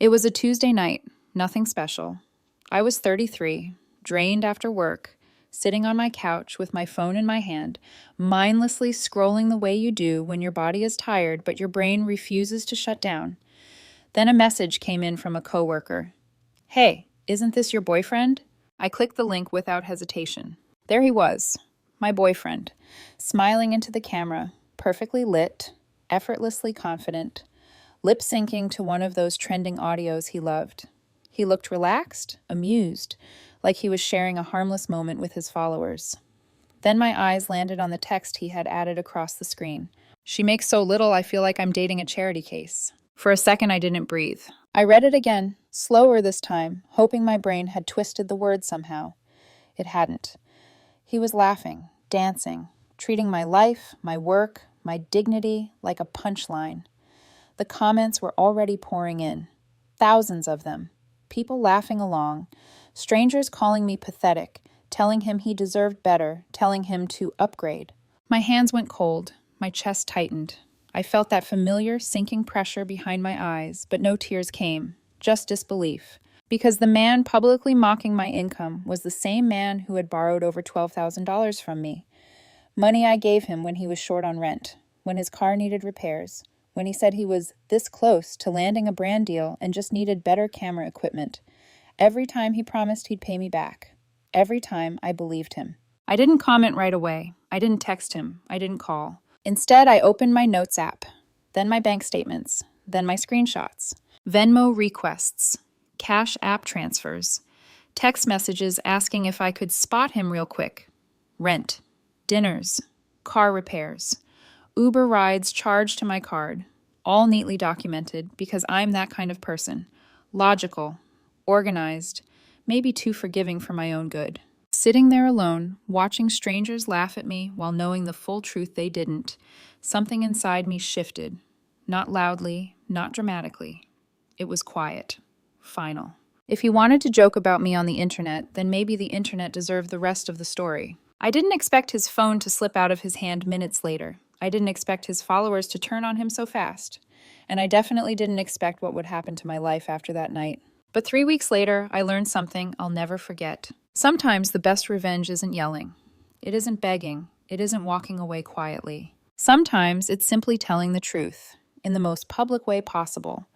It was a Tuesday night, nothing special. I was 33, drained after work, sitting on my couch with my phone in my hand, mindlessly scrolling the way you do when your body is tired but your brain refuses to shut down. Then a message came in from a coworker. "Hey, isn't this your boyfriend?" I clicked the link without hesitation. There he was, my boyfriend, smiling into the camera, perfectly lit, effortlessly confident, lip syncing to one of those trending audios he loved. He looked relaxed, amused, like he was sharing a harmless moment with his followers. Then my eyes landed on the text he had added across the screen. "She makes so little I feel like I'm dating a charity case." For a second I didn't breathe. I read it again, slower this time, hoping my brain had twisted the words somehow. It hadn't. He was laughing, dancing, treating my life, my work, my dignity like a punchline. The comments were already pouring in. Thousands of them. People laughing along. Strangers calling me pathetic, telling him he deserved better, telling him to upgrade. My hands went cold. My chest tightened. I felt that familiar, sinking pressure behind my eyes, but no tears came, just disbelief. Because the man publicly mocking my income was the same man who had borrowed over $12,000 from me. Money I gave him when he was short on rent, when his car needed repairs, when he said he was this close to landing a brand deal and just needed better camera equipment. Every time he promised he'd pay me back. Every time I believed him. I didn't comment right away. I didn't text him. I didn't call. Instead, I opened my notes app, then my bank statements, then my screenshots, Venmo requests, Cash App transfers, text messages asking if I could spot him real quick, rent, dinners, car repairs, Uber rides charged to my card, all neatly documented because I'm that kind of person, logical, organized, maybe too forgiving for my own good. Sitting there alone, watching strangers laugh at me while knowing the full truth they didn't, something inside me shifted. Not loudly, not dramatically. It was quiet. Final. If he wanted to joke about me on the internet, then maybe the internet deserved the rest of the story. I didn't expect his phone to slip out of his hand minutes later. I didn't expect his followers to turn on him so fast. And I definitely didn't expect what would happen to my life after that night. But 3 weeks later, I learned something I'll never forget. Sometimes the best revenge isn't yelling. It isn't begging. It isn't walking away quietly. Sometimes it's simply telling the truth, in the most public way possible.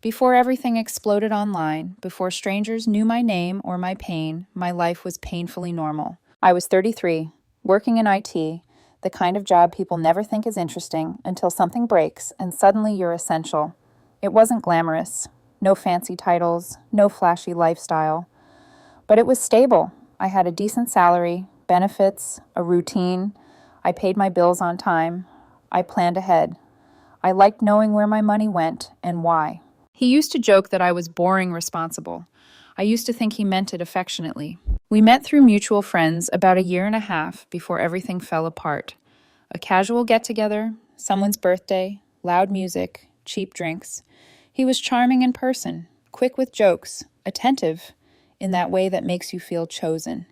Before everything exploded online, before strangers knew my name or my pain, my life was painfully normal. I was 33, working in IT, the kind of job people never think is interesting until something breaks and suddenly you're essential. It wasn't glamorous. No fancy titles, no flashy lifestyle. But it was stable. I had a decent salary, benefits, a routine. I paid my bills on time. I planned ahead. I liked knowing where my money went and why. He used to joke that I was boring responsible. I used to think he meant it affectionately. We met through mutual friends about a year and a half before everything fell apart. A casual get-together, someone's birthday, loud music, cheap drinks. He was charming in person, quick with jokes, attentive in that way that makes you feel chosen.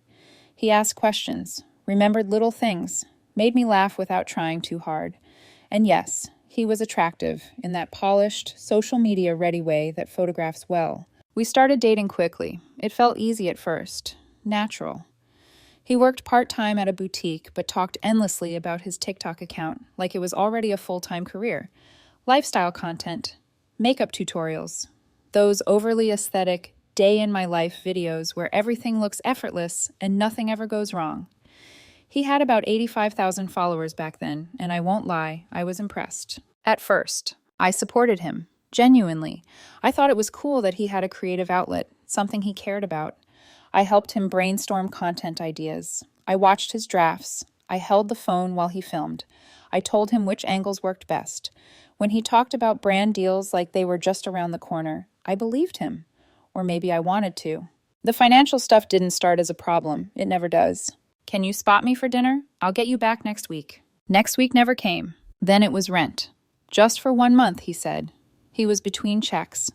He asked questions, remembered little things, made me laugh without trying too hard. And yes, he was attractive in that polished, social media-ready way that photographs well. We started dating quickly. It felt easy at first, natural. He worked part-time at a boutique, but talked endlessly about his TikTok account like it was already a full-time career. Lifestyle content, makeup tutorials, those overly aesthetic, day-in-my-life videos where everything looks effortless and nothing ever goes wrong. He had about 85,000 followers back then, and I won't lie, I was impressed. At first, I supported him, genuinely. I thought it was cool that he had a creative outlet, something he cared about. I helped him brainstorm content ideas. I watched his drafts. I held the phone while he filmed. I told him which angles worked best. When he talked about brand deals like they were just around the corner, I believed him. Or maybe I wanted to. The financial stuff didn't start as a problem. It never does. "Can you spot me for dinner? I'll get you back next week." Next week never came. Then it was rent. Just for 1 month, he said. He was between checks.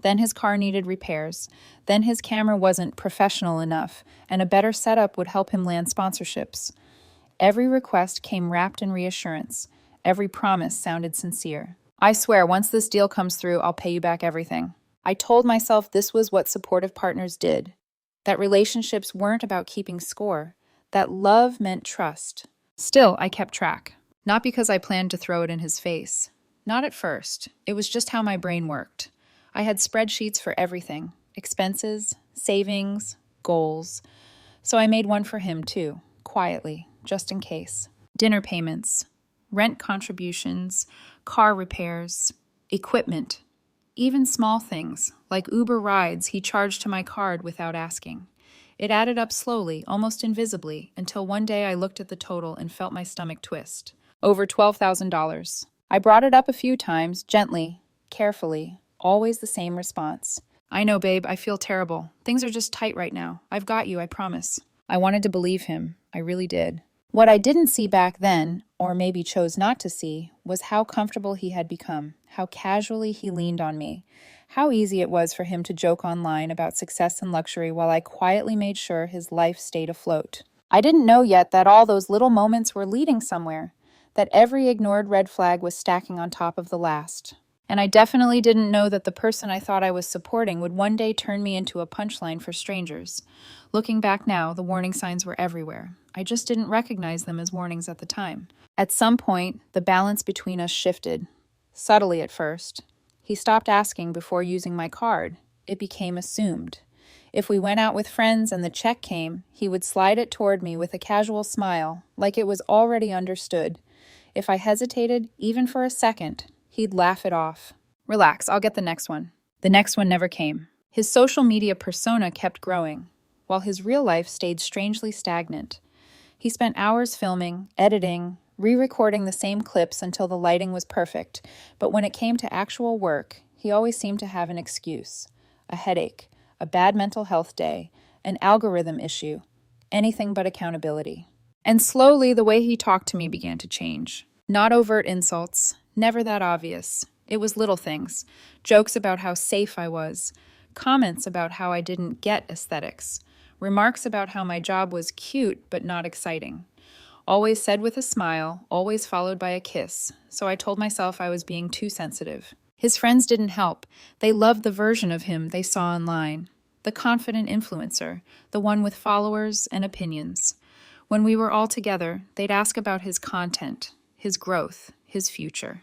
Then his car needed repairs. Then his camera wasn't professional enough, and a better setup would help him land sponsorships. Every request came wrapped in reassurance. Every promise sounded sincere. "I swear, once this deal comes through, I'll pay you back everything." I told myself this was what supportive partners did, that relationships weren't about keeping score, that love meant trust. Still, I kept track. Not because I planned to throw it in his face. Not at first. It was just how my brain worked. I had spreadsheets for everything: expenses, savings, goals. So I made one for him too, quietly, just in case. Dinner payments, rent contributions, car repairs, equipment, even small things like Uber rides he charged to my card without asking. It added up slowly, almost invisibly, until one day I looked at the total and felt my stomach twist. Over $12,000. I brought it up a few times, gently, carefully, always the same response. I know, babe, I feel terrible. Things are just tight right now. I've got you, I promise. I wanted to believe him. I really did. What I didn't see back then, or maybe chose not to see, was how comfortable he had become, how casually he leaned on me, how easy it was for him to joke online about success and luxury while I quietly made sure his life stayed afloat. I didn't know yet that all those little moments were leading somewhere, that every ignored red flag was stacking on top of the last. And I definitely didn't know that the person I thought I was supporting would one day turn me into a punchline for strangers. Looking back now, the warning signs were everywhere. I just didn't recognize them as warnings at the time. At some point, the balance between us shifted. Subtly at first. He stopped asking before using my card. It became assumed. If we went out with friends and the check came, he would slide it toward me with a casual smile, like it was already understood. If I hesitated, even for a second, he'd laugh it off. Relax, I'll get the next one. The next one never came. His social media persona kept growing, while his real life stayed strangely stagnant. He spent hours filming, editing, re-recording the same clips until the lighting was perfect, but when it came to actual work, he always seemed to have an excuse. A headache, a bad mental health day, an algorithm issue, anything but accountability. And slowly, the way he talked to me began to change. Not overt insults, never that obvious. It was little things. Jokes about how safe I was. Comments about how I didn't get aesthetics. Remarks about how my job was cute but not exciting. Always said with a smile, always followed by a kiss. So I told myself I was being too sensitive. His friends didn't help. They loved the version of him they saw online. The confident influencer, the one with followers and opinions. When we were all together, they'd ask about his content, his growth, his future.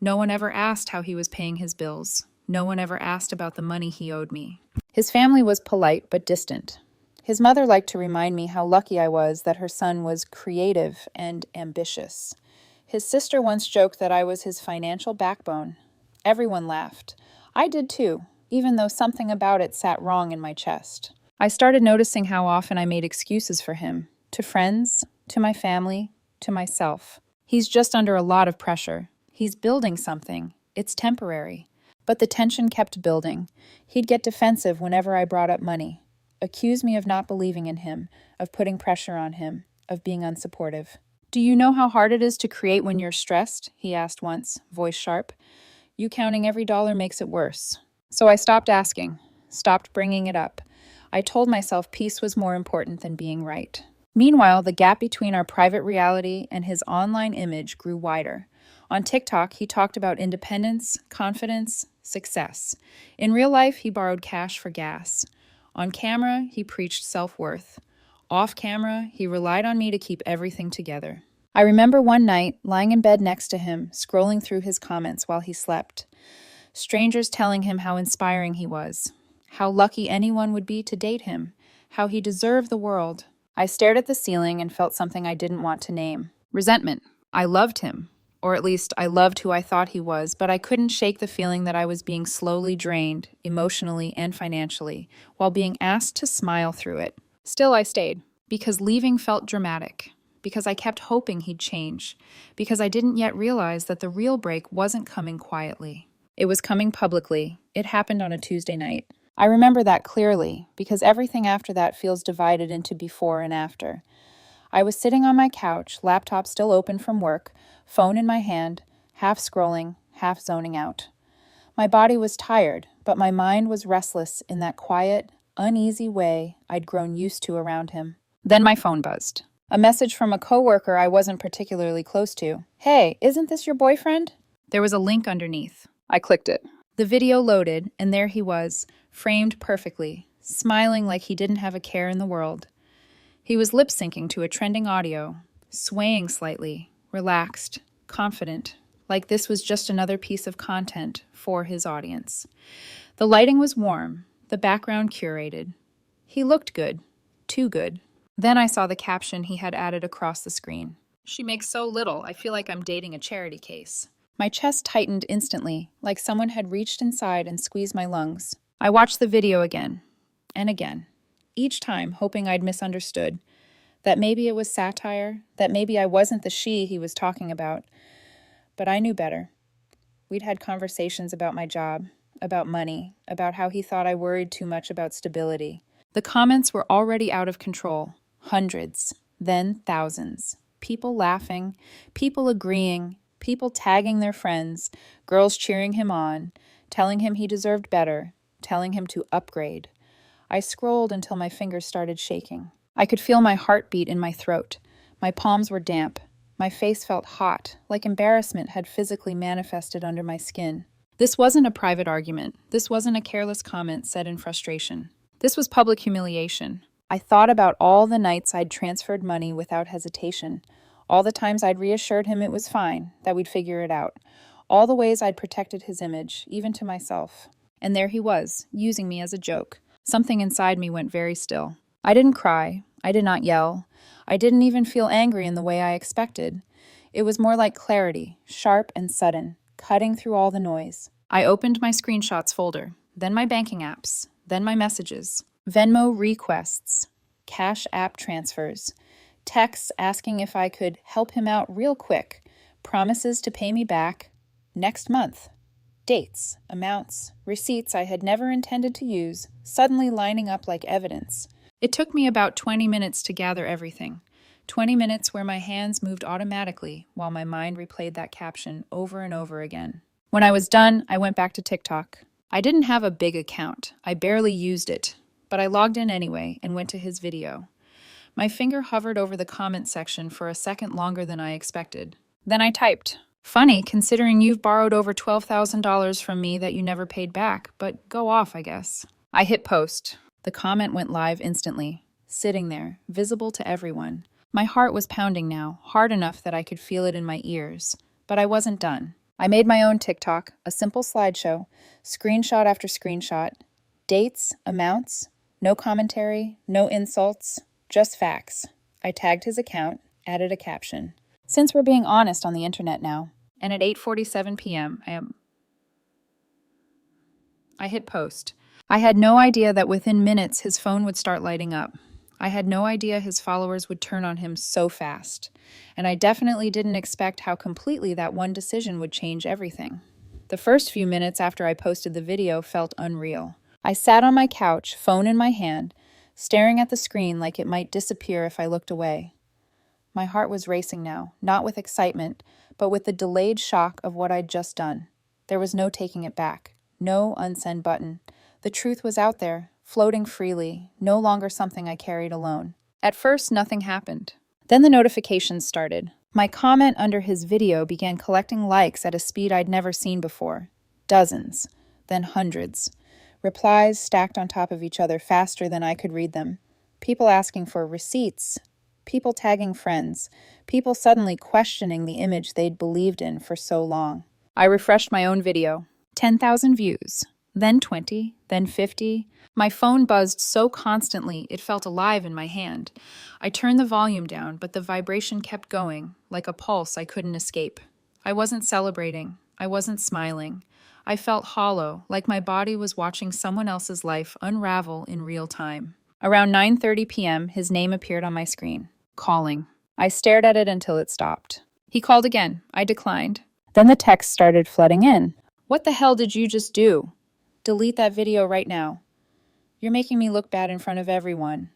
No one ever asked how he was paying his bills. No one ever asked about the money he owed me. His family was polite but distant. His mother liked to remind me how lucky I was that her son was creative and ambitious. His sister once joked that I was his financial backbone. Everyone laughed. I did too, even though something about it sat wrong in my chest. I started noticing how often I made excuses for him, to friends, to my family, to myself. He's just under a lot of pressure. He's building something. It's temporary. But the tension kept building. He'd get defensive whenever I brought up money, accuse me of not believing in him, of putting pressure on him, of being unsupportive. "Do you know how hard it is to create when you're stressed?" he asked once, voice sharp. "You counting every dollar makes it worse." So I stopped asking, stopped bringing it up. I told myself peace was more important than being right. Meanwhile, the gap between our private reality and his online image grew wider. On TikTok, he talked about independence, confidence, success. In real life, he borrowed cash for gas. On camera, he preached self-worth. Off camera, he relied on me to keep everything together. I remember one night, lying in bed next to him, scrolling through his comments while he slept. Strangers telling him how inspiring he was, how lucky anyone would be to date him, how he deserved the world. I stared at the ceiling and felt something I didn't want to name. Resentment. I loved him. Or at least I loved who I thought he was, but I couldn't shake the feeling that I was being slowly drained, emotionally and financially, while being asked to smile through it. Still I stayed, because leaving felt dramatic, because I kept hoping he'd change, because I didn't yet realize that the real break wasn't coming quietly. It was coming publicly. It happened on a Tuesday night. I remember that clearly, because everything after that feels divided into before and after. I was sitting on my couch, laptop still open from work, phone in my hand, half scrolling, half zoning out. My body was tired, but my mind was restless in that quiet, uneasy way I'd grown used to around him. Then my phone buzzed. A message from a coworker I wasn't particularly close to. "Hey, isn't this your boyfriend?" There was a link underneath. I clicked it. The video loaded, and there he was, framed perfectly, smiling like he didn't have a care in the world. He was lip-syncing to a trending audio, swaying slightly, relaxed, confident, like this was just another piece of content for his audience. The lighting was warm, the background curated. He looked good, too good. Then I saw the caption he had added across the screen. "She makes so little, I feel like I'm dating a charity case." My chest tightened instantly, like someone had reached inside and squeezed my lungs. I watched the video again, and again, each time hoping I'd misunderstood, that maybe it was satire, that maybe I wasn't the she he was talking about. But I knew better. We'd had conversations about my job, about money, about how he thought I worried too much about stability. The comments were already out of control. Hundreds, then thousands. People laughing, people agreeing, people tagging their friends, girls cheering him on, telling him he deserved better, telling him to upgrade. I scrolled until my fingers started shaking. I could feel my heartbeat in my throat. My palms were damp. My face felt hot, like embarrassment had physically manifested under my skin. This wasn't a private argument. This wasn't a careless comment said in frustration. This was public humiliation. I thought about all the nights I'd transferred money without hesitation, all the times I'd reassured him it was fine, that we'd figure it out, all the ways I'd protected his image, even to myself. And there he was, using me as a joke. Something inside me went very still. I didn't cry. I did not yell. I didn't even feel angry in the way I expected. It was more like clarity, sharp and sudden, cutting through all the noise. I opened my screenshots folder, then my banking apps, then my messages. Venmo requests, Cash App transfers, texts asking if I could help him out real quick, promises to pay me back next month. Dates, amounts, receipts I had never intended to use, suddenly lining up like evidence. It took me about 20 minutes to gather everything. 20 minutes where my hands moved automatically while my mind replayed that caption over and over again. When I was done, I went back to TikTok. I didn't have a big account. I barely used it. But I logged in anyway and went to his video. My finger hovered over the comment section for a second longer than I expected. Then I typed, "Funny, considering you've borrowed over $12,000 from me that you never paid back, but go off, I guess." I hit post. The comment went live instantly, sitting there, visible to everyone. My heart was pounding now, hard enough that I could feel it in my ears. But I wasn't done. I made my own TikTok, a simple slideshow, screenshot after screenshot, dates, amounts, no commentary, no insults, just facts. I tagged his account, added a caption. Since we're being honest on the internet now. And at 8:47 p.m., I hit post. I had no idea that within minutes his phone would start lighting up. I had no idea his followers would turn on him so fast. And I definitely didn't expect how completely that one decision would change everything. The first few minutes after I posted the video felt unreal. I sat on my couch, phone in my hand, staring at the screen like it might disappear if I looked away. My heart was racing now, not with excitement, but with the delayed shock of what I'd just done. There was no taking it back, no unsend button. The truth was out there, floating freely, no longer something I carried alone. At first, nothing happened. Then the notifications started. My comment under his video began collecting likes at a speed I'd never seen before. Dozens, then hundreds. Replies stacked on top of each other faster than I could read them. People asking for receipts. People tagging friends. People suddenly questioning the image they'd believed in for so long. I refreshed my own video. 10,000 views. Then 20. Then 50. My phone buzzed so constantly it felt alive in my hand. I turned the volume down, but the vibration kept going, like a pulse I couldn't escape. I wasn't celebrating. I wasn't smiling. I felt hollow, like my body was watching someone else's life unravel in real time. Around 9:30 p.m., his name appeared on my screen. Calling. I stared at it until it stopped. He called again. I declined. Then the text started flooding in. "What the hell did you just do? Delete that video right now. You're making me look bad in front of everyone.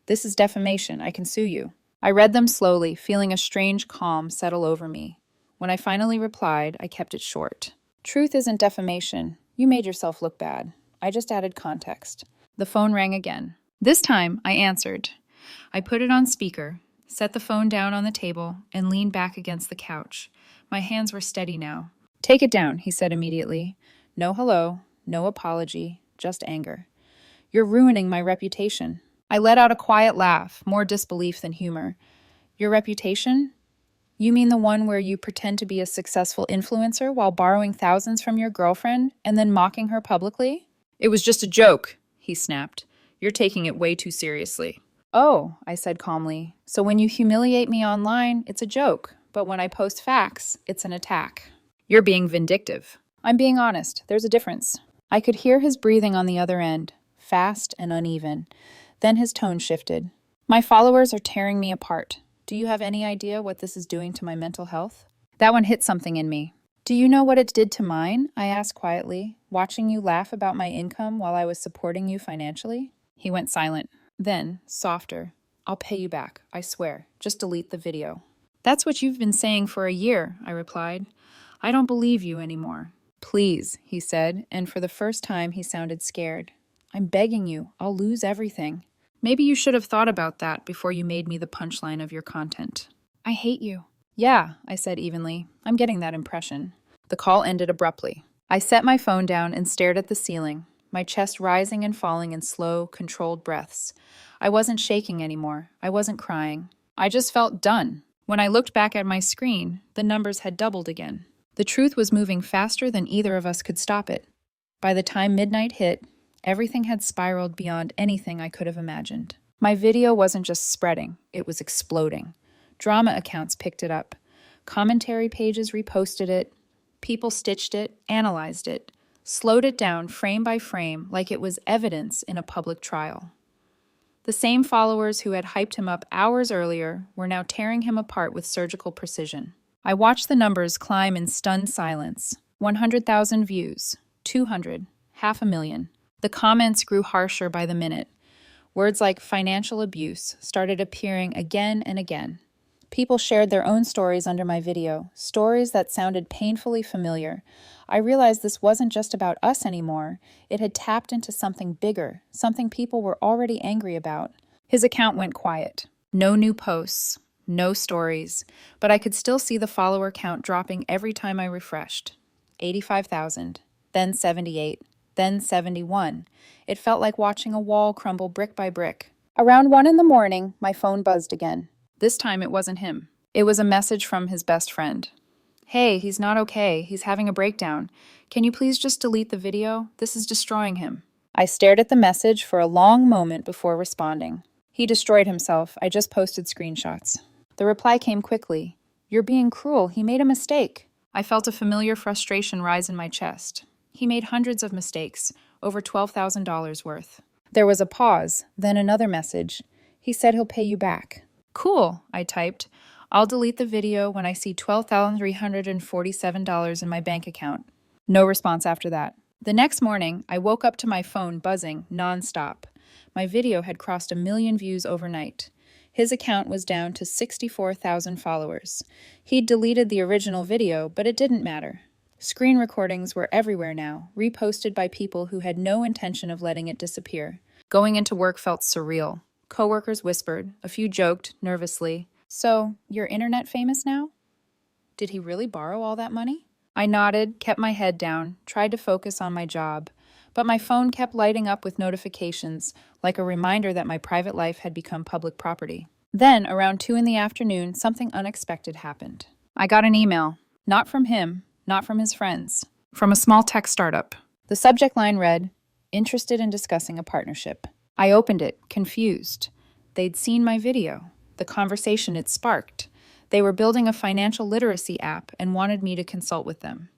This is defamation. I can sue you." I read them slowly, feeling a strange calm settle over me. When I finally replied, I kept it short. "Truth isn't defamation. You made yourself look bad. I just added context." The phone rang again. This time, I answered. I put it on speaker, set the phone down on the table, and leaned back against the couch. My hands were steady now. "Take it down," he said immediately. No hello, no apology, just anger. You're ruining my reputation. I let out a quiet laugh, more disbelief than humor. Your reputation? You mean the one where you pretend to be a successful influencer while borrowing thousands from your girlfriend and then mocking her publicly? It was just a joke, he snapped. You're taking it way too seriously. Oh, I said calmly. So when you humiliate me online, it's a joke, but when I post facts, it's an attack. You're being vindictive. I'm being honest. There's a difference. I could hear his breathing on the other end, fast and uneven. Then his tone shifted. My followers are tearing me apart. Do you have any idea what this is doing to my mental health? That one hit something in me. Do you know what it did to mine? I asked quietly, watching you laugh about my income while I was supporting you financially. He went silent. Then, softer, I'll pay you back, I swear. Just delete the video. That's what you've been saying for a year, I replied. I don't believe you anymore. Please, he said, and for the first time he sounded scared. I'm begging you, I'll lose everything. Maybe you should have thought about that before you made me the punchline of your content. I hate you. Yeah, I said evenly. I'm getting that impression. The call ended abruptly. I set my phone down and stared at the ceiling, my chest rising and falling in slow, controlled breaths. I wasn't shaking anymore. I wasn't crying. I just felt done. When I looked back at my screen, the numbers had doubled again. The truth was moving faster than either of us could stop it. By the time midnight hit, everything had spiraled beyond anything I could have imagined. My video wasn't just spreading, it was exploding. Drama accounts picked it up. Commentary pages reposted it. People stitched it, analyzed it, slowed it down frame by frame like it was evidence in a public trial. The same followers who had hyped him up hours earlier were now tearing him apart with surgical precision. I watched the numbers climb in stunned silence. 100,000 views, 200, 500,000. The comments grew harsher by the minute. Words like financial abuse started appearing again and again. People shared their own stories under my video, stories that sounded painfully familiar. I realized this wasn't just about us anymore. It had tapped into something bigger, something people were already angry about. His account went quiet. No new posts, no stories, but I could still see the follower count dropping every time I refreshed. 85,000, then 78, then 71. It felt like watching a wall crumble brick by brick. Around 1 a.m, my phone buzzed again. This time it wasn't him. It was a message from his best friend. Hey, he's not okay. He's having a breakdown. Can you please just delete the video? This is destroying him. I stared at the message for a long moment before responding. He destroyed himself. I just posted screenshots. The reply came quickly. You're being cruel. He made a mistake. I felt a familiar frustration rise in my chest. He made hundreds of mistakes, over $12,000 worth. There was a pause, then another message. He said he'll pay you back. Cool, I typed. I'll delete the video when I see $12,347 in my bank account. No response after that. The next morning, I woke up to my phone buzzing nonstop. My video had crossed 1 million views overnight. His account was down to 64,000 followers. He'd deleted the original video, but it didn't matter. Screen recordings were everywhere now, reposted by people who had no intention of letting it disappear. Going into work felt surreal. Coworkers whispered, a few joked, nervously. So, you're internet famous now? Did he really borrow all that money? I nodded, kept my head down, tried to focus on my job. But my phone kept lighting up with notifications, like a reminder that my private life had become public property. Then, around 2 p.m, something unexpected happened. I got an email. Not from him, not from his friends. From a small tech startup. The subject line read, "Interested in discussing a partnership." I opened it, confused. They'd seen my video, the conversation it sparked. They were building a financial literacy app and wanted me to consult with them.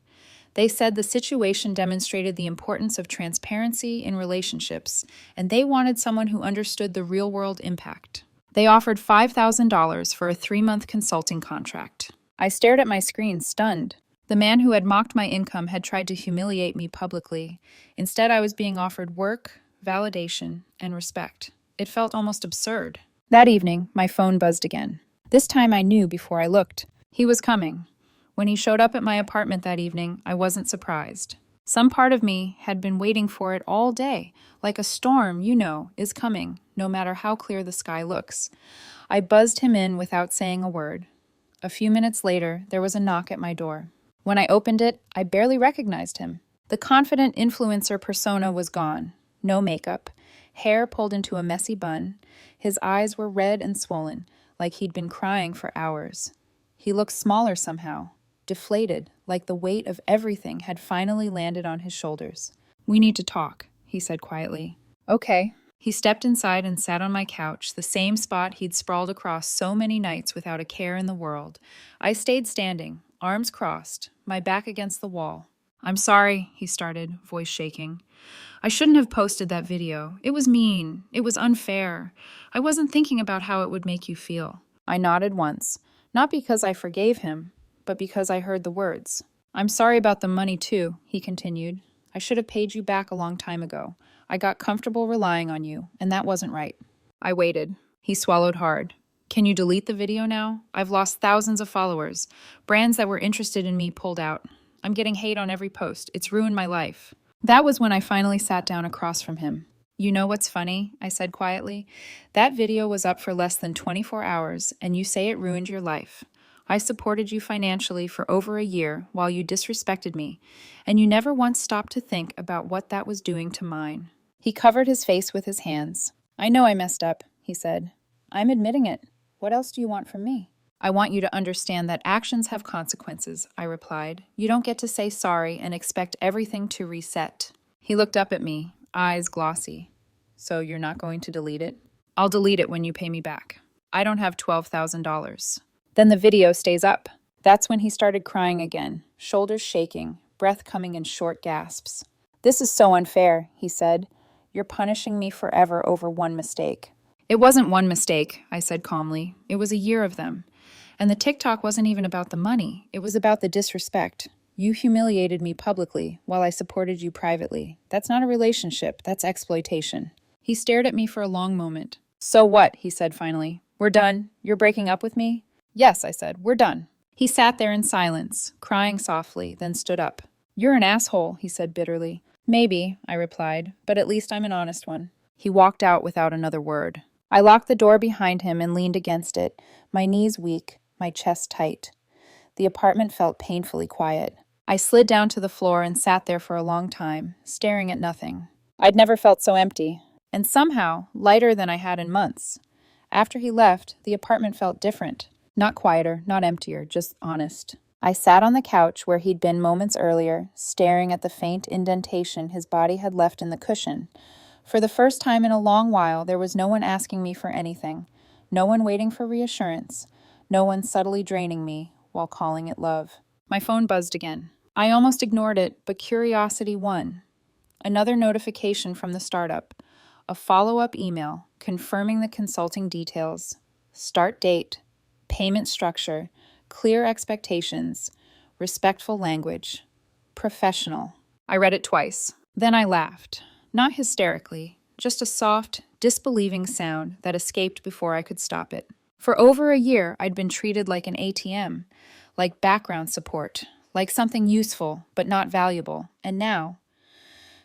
They said the situation demonstrated the importance of transparency in relationships, and they wanted someone who understood the real-world impact. They offered $5,000 for a 3-month consulting contract. I stared at my screen, stunned. The man who had mocked my income had tried to humiliate me publicly. Instead, I was being offered work, validation, and respect. It felt almost absurd. That evening, my phone buzzed again. This time I knew before I looked. He was coming. When he showed up at my apartment that evening, I wasn't surprised. Some part of me had been waiting for it all day, like a storm, is coming, no matter how clear the sky looks. I buzzed him in without saying a word. A few minutes later, there was a knock at my door. When I opened it, I barely recognized him. The confident influencer persona was gone. No makeup, hair pulled into a messy bun. His eyes were red and swollen, like he'd been crying for hours. He looked smaller somehow, deflated, like the weight of everything had finally landed on his shoulders. "We need to talk," he said quietly. "Okay." He stepped inside and sat on my couch, the same spot he'd sprawled across so many nights without a care in the world. I stayed standing, arms crossed, my back against the wall. "I'm sorry," he started, voice shaking. "I shouldn't have posted that video. It was mean. It was unfair. I wasn't thinking about how it would make you feel." I nodded once, not because I forgave him, but because I heard the words. "I'm sorry about the money too," he continued. "I should have paid you back a long time ago. I got comfortable relying on you, and that wasn't right." I waited. He swallowed hard. "Can you delete the video now? I've lost thousands of followers. Brands that were interested in me pulled out. I'm getting hate on every post. It's ruined my life." That was when I finally sat down across from him. "You know what's funny?" I said quietly. "That video was up for less than 24 hours, and you say it ruined your life. I supported you financially for over a year while you disrespected me, and you never once stopped to think about what that was doing to mine." He covered his face with his hands. "I know I messed up," he said. "I'm admitting it. What else do you want from me?" "I want you to understand that actions have consequences," I replied. "You don't get to say sorry and expect everything to reset." He looked up at me, eyes glossy. "So you're not going to delete it?" "I'll delete it when you pay me back. I don't have $12,000. "Then the video stays up." That's when he started crying again, shoulders shaking, breath coming in short gasps. "This is so unfair," he said. "You're punishing me forever over one mistake." "It wasn't one mistake," I said calmly. "It was a year of them. And the TikTok wasn't even about the money. It was about the disrespect. You humiliated me publicly while I supported you privately. That's not a relationship. That's exploitation." He stared at me for a long moment. "So what?" he said finally. "We're done. You're breaking up with me?" "Yes," I said. "We're done." He sat there in silence, crying softly, then stood up. "You're an asshole," he said bitterly. "Maybe," I replied, "but at least I'm an honest one." He walked out without another word. I locked the door behind him and leaned against it, my knees weak, my chest tight. The apartment felt painfully quiet. I slid down to the floor and sat there for a long time, staring at nothing. I'd never felt so empty, and somehow lighter than I had in months. After he left, the apartment felt different. Not quieter, not emptier, just honest. I sat on the couch where he'd been moments earlier, staring at the faint indentation his body had left in the cushion. For the first time in a long while, there was no one asking me for anything, no one waiting for reassurance, no one subtly draining me while calling it love. My phone buzzed again. I almost ignored it, but curiosity won. Another notification from the startup. A follow-up email confirming the consulting details. Start date, payment structure, clear expectations, respectful language, professional. I read it twice. Then I laughed. Not hysterically, just a soft, disbelieving sound that escaped before I could stop it. For over a year, I'd been treated like an ATM, like background support, like something useful but not valuable. And now,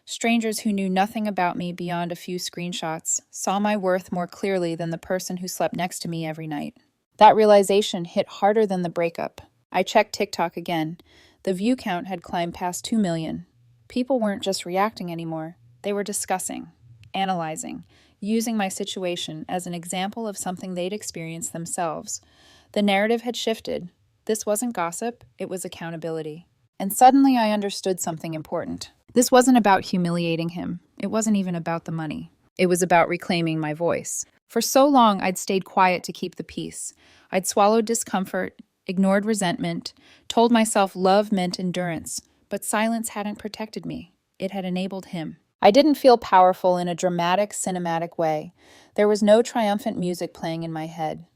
strangers who knew nothing about me beyond a few screenshots saw my worth more clearly than the person who slept next to me every night. That realization hit harder than the breakup. I checked TikTok again. The view count had climbed past 2 million. People weren't just reacting anymore. They were discussing, analyzing, using my situation as an example of something they'd experienced themselves. The narrative had shifted. This wasn't gossip, it was accountability. And suddenly I understood something important. This wasn't about humiliating him. It wasn't even about the money. It was about reclaiming my voice. For so long, I'd stayed quiet to keep the peace. I'd swallowed discomfort, ignored resentment, told myself love meant endurance, but silence hadn't protected me. It had enabled him. I didn't feel powerful in a dramatic, cinematic way. There was no triumphant music playing in my head.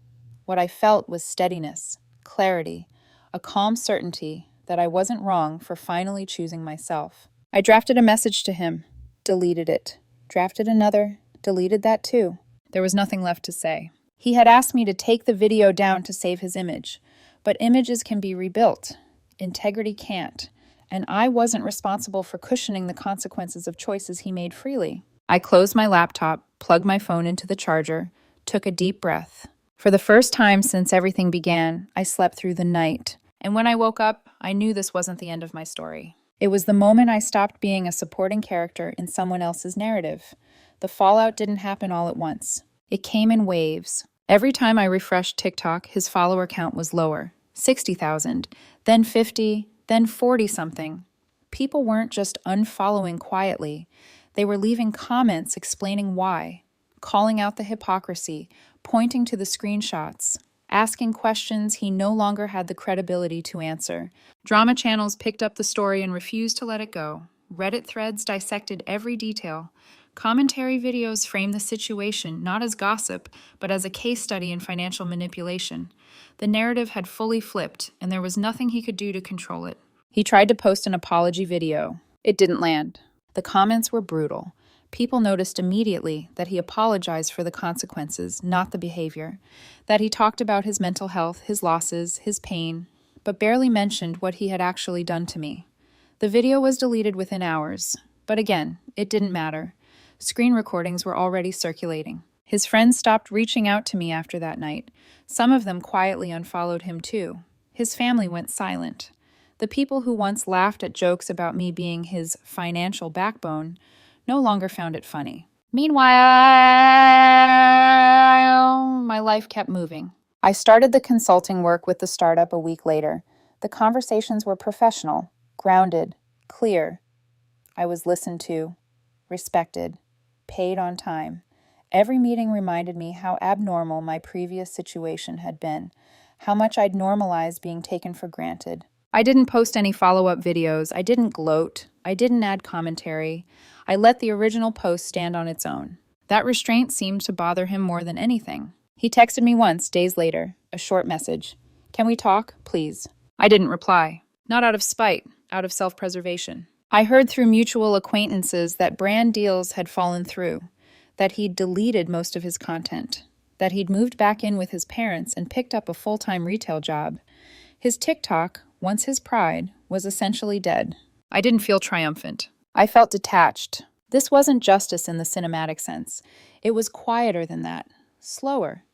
What I felt was steadiness, clarity, a calm certainty that I wasn't wrong for finally choosing myself. I drafted a message to him, deleted it, drafted another, deleted that too. There was nothing left to say. He had asked me to take the video down to save his image, but images can be rebuilt. Integrity can't. And I wasn't responsible for cushioning the consequences of choices he made freely. I closed my laptop, plugged my phone into the charger, took a deep breath. For the first time since everything began, I slept through the night. And when I woke up, I knew this wasn't the end of my story. It was the moment I stopped being a supporting character in someone else's narrative. The fallout didn't happen all at once. It came in waves. Every time I refreshed TikTok, his follower count was lower, 60,000, then 50, then 40 something. People weren't just unfollowing quietly. They were leaving comments explaining why, calling out the hypocrisy, pointing to the screenshots, asking questions he no longer had the credibility to answer. Drama channels picked up the story and refused to let it go. Reddit threads dissected every detail. Commentary videos framed the situation not as gossip, but as a case study in financial manipulation. The narrative had fully flipped, and there was nothing he could do to control it. He tried to post an apology video. It didn't land. The comments were brutal. People noticed immediately that he apologized for the consequences, not the behavior. That he talked about his mental health, his losses, his pain, but barely mentioned what he had actually done to me. The video was deleted within hours, but again, it didn't matter. Screen recordings were already circulating. His friends stopped reaching out to me after that night. Some of them quietly unfollowed him too. His family went silent. The people who once laughed at jokes about me being his financial backbone no longer found it funny. Meanwhile, my life kept moving. I started the consulting work with the startup a week later. The conversations were professional, grounded, clear. I was listened to, respected, paid on time. Every meeting reminded me how abnormal my previous situation had been, how much I'd normalized being taken for granted. I didn't post any follow-up videos. I didn't gloat. I didn't add commentary. I let the original post stand on its own. That restraint seemed to bother him more than anything. He texted me once, days later, a short message. "Can we talk, please?" I didn't reply. Not out of spite, out of self-preservation. I heard through mutual acquaintances that brand deals had fallen through, that he'd deleted most of his content, that he'd moved back in with his parents and picked up a full-time retail job. His TikTok, once his pride, was essentially dead. I didn't feel triumphant. I felt detached. This wasn't justice in the cinematic sense. It was quieter than that, slower.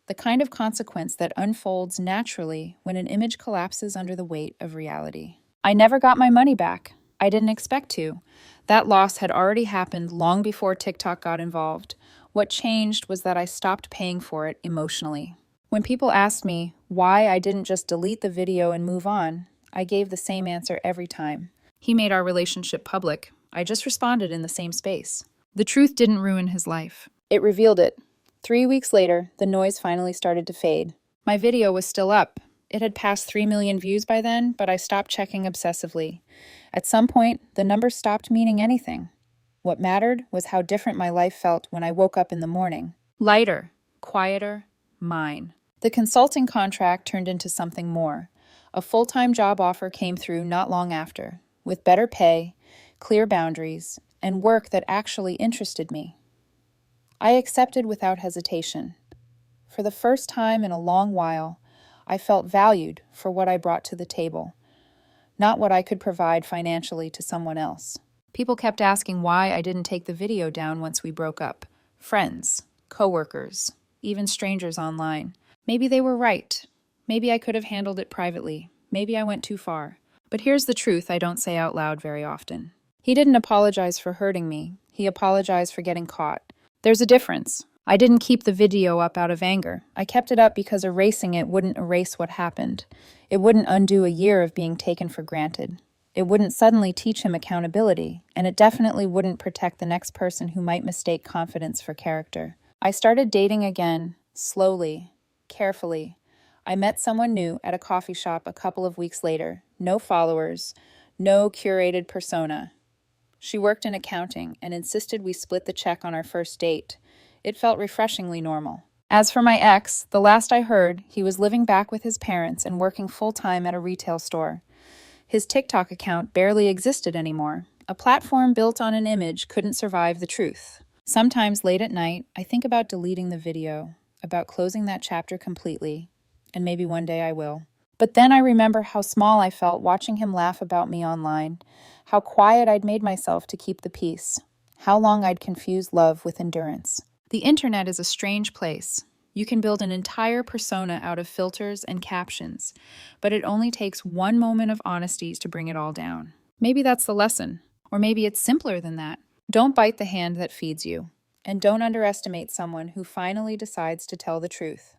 The kind of consequence that unfolds naturally when an image collapses under the weight of reality. I never got my money back. I didn't expect to. That loss had already happened long before TikTok got involved. What changed was that I stopped paying for it emotionally. When people asked me why I didn't just delete the video and move on, I gave the same answer every time. He made our relationship public. I just responded in the same space. The truth didn't ruin his life. It revealed it. 3 weeks later, the noise finally started to fade. My video was still up. It had passed 3 million views by then, but I stopped checking obsessively. At some point, the number stopped meaning anything. What mattered was how different my life felt when I woke up in the morning. Lighter, quieter, mine. The consulting contract turned into something more. A full-time job offer came through not long after, with better pay, clear boundaries, and work that actually interested me. I accepted without hesitation. For the first time in a long while, I felt valued for what I brought to the table, not what I could provide financially to someone else. People kept asking why I didn't take the video down once we broke up. Friends, coworkers, even strangers online. Maybe they were right. Maybe I could have handled it privately. Maybe I went too far. But here's the truth I don't say out loud very often. He didn't apologize for hurting me. He apologized for getting caught. There's a difference. I didn't keep the video up out of anger. I kept it up because erasing it wouldn't erase what happened. It wouldn't undo a year of being taken for granted. It wouldn't suddenly teach him accountability, and it definitely wouldn't protect the next person who might mistake confidence for character. I started dating again, slowly, carefully. I met someone new at a coffee shop a couple of weeks later. No followers, no curated persona. She worked in accounting and insisted we split the check on our first date. It felt refreshingly normal. As for my ex, the last I heard, he was living back with his parents and working full-time at a retail store. His TikTok account barely existed anymore. A platform built on an image couldn't survive the truth. Sometimes late at night, I think about deleting the video, about closing that chapter completely, and maybe one day I will. But then I remember how small I felt watching him laugh about me online, how quiet I'd made myself to keep the peace, how long I'd confused love with endurance. The internet is a strange place. You can build an entire persona out of filters and captions, but it only takes one moment of honesty to bring it all down. Maybe that's the lesson. Or maybe it's simpler than that. Don't bite the hand that feeds you. And don't underestimate someone who finally decides to tell the truth.